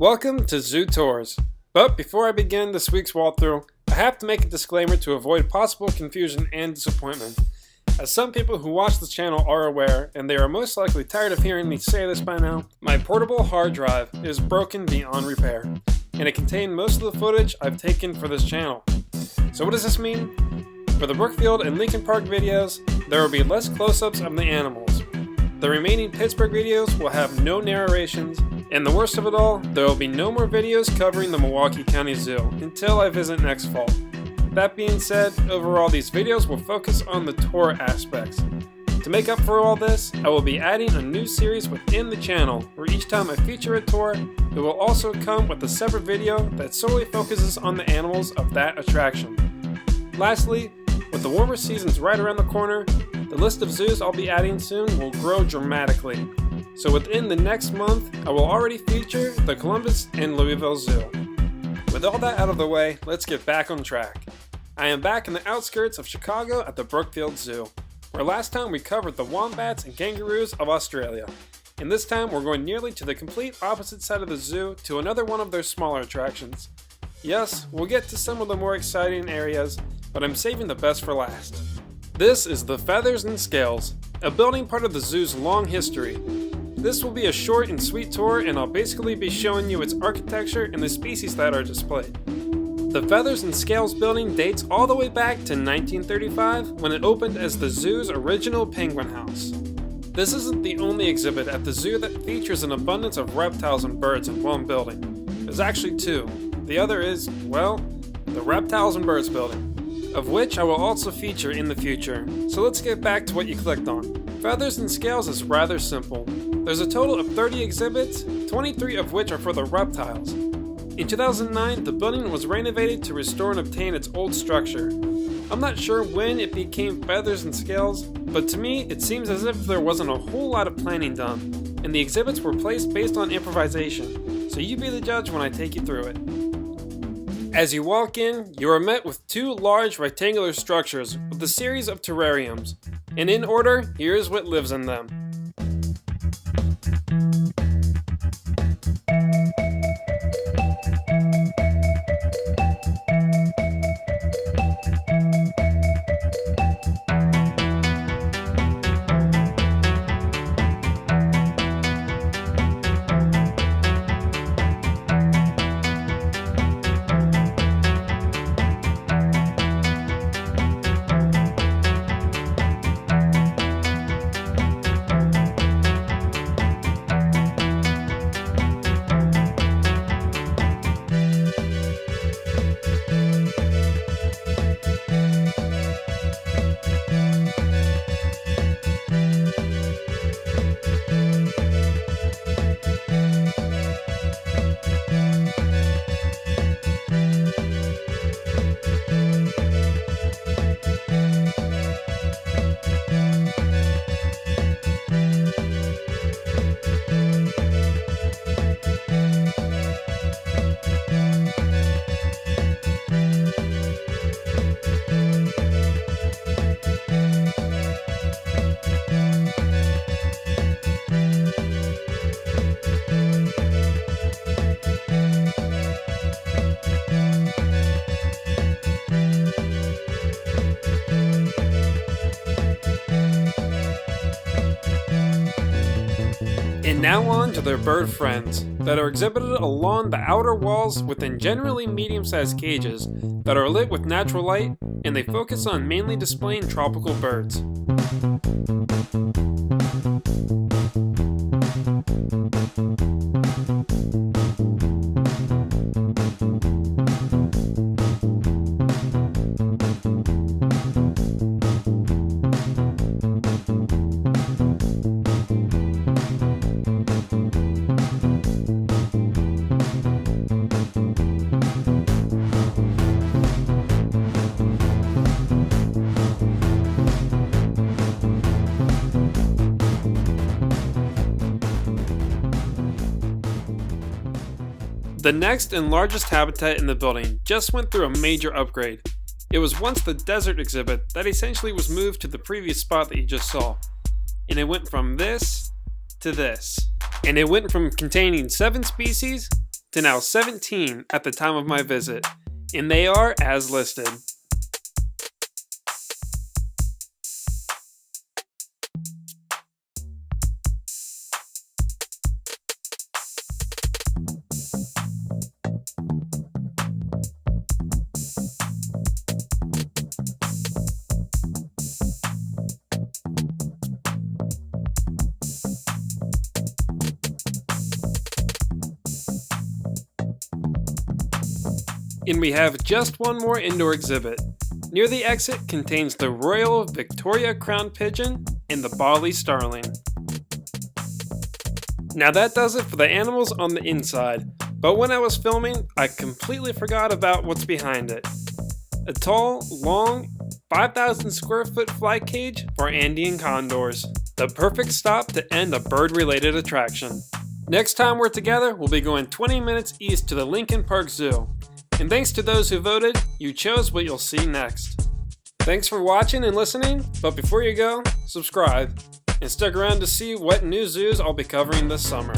Welcome to Zoo Tours. But before I begin this week's walkthrough, I have to make a disclaimer to avoid possible confusion and disappointment. As some people who watch this channel are aware, and they are most likely tired of hearing me say this by now, my portable hard drive is broken beyond repair, and it contained most of the footage I've taken for this channel. So what does this mean? For the Brookfield and Lincoln Park videos, there will be less close-ups of the animals. The remaining Pittsburgh videos will have no narrations, and the worst of it all, there will be no more videos covering the Milwaukee County Zoo until I visit next fall. That being said, overall these videos will focus on the tour aspects. To make up for all this, I will be adding a new series within the channel, where each time I feature a tour, it will also come with a separate video that solely focuses on the animals of that attraction. Lastly, with the warmer seasons right around the corner, the list of zoos I'll be adding soon will grow dramatically. So within the next month, I will already feature the Columbus and Louisville Zoo. With all that out of the way, let's get back on track. I am back in the outskirts of Chicago at the Brookfield Zoo, where last time we covered the wombats and kangaroos of Australia. And this time we're going nearly to the complete opposite side of the zoo to another one of their smaller attractions. Yes, we'll get to some of the more exciting areas, but I'm saving the best for last. This is the Feathers and Scales, a building part of the zoo's long history. This will be a short and sweet tour, and I'll basically be showing you its architecture and the species that are displayed. The Feathers and Scales building dates all the way back to 1935, when it opened as the zoo's original penguin house. This isn't the only exhibit at the zoo that features an abundance of reptiles and birds in one building. There's actually two. The other is, well, the Reptiles and Birds building, of which I will also feature in the future. So let's get back to what you clicked on. Feathers and Scales is rather simple. There's a total of 30 exhibits, 23 of which are for the reptiles. In 2009, the building was renovated to restore and obtain its old structure. I'm not sure when it became Feathers and Scales, but to me it seems as if there wasn't a whole lot of planning done, and the exhibits were placed based on improvisation, so you be the judge when I take you through it. As you walk in, you are met with two large rectangular structures with a series of terrariums, and in order, here's what lives in them. And now on to their bird friends, that are exhibited along the outer walls within generally medium-sized cages that are lit with natural light, and they focus on mainly displaying tropical birds. The next and largest habitat in the building just went through a major upgrade. It was once the desert exhibit that essentially was moved to the previous spot that you just saw. And it went from this to this. And it went from containing 7 species to now 17 at the time of my visit, and they are as listed. And we have just one more indoor exhibit. Near the exit contains the Royal Victoria Crown Pigeon and the Bali Starling. Now that does it for the animals on the inside, but when I was filming, I completely forgot about what's behind it. A tall, long, 5,000 square foot fly cage for Andean condors. The perfect stop to end a bird-related attraction. Next time we're together, we'll be going 20 minutes east to the Lincoln Park Zoo. And thanks to those who voted, you chose what you'll see next. Thanks for watching and listening, but before you go, subscribe, and stick around to see what new zoos I'll be covering this summer.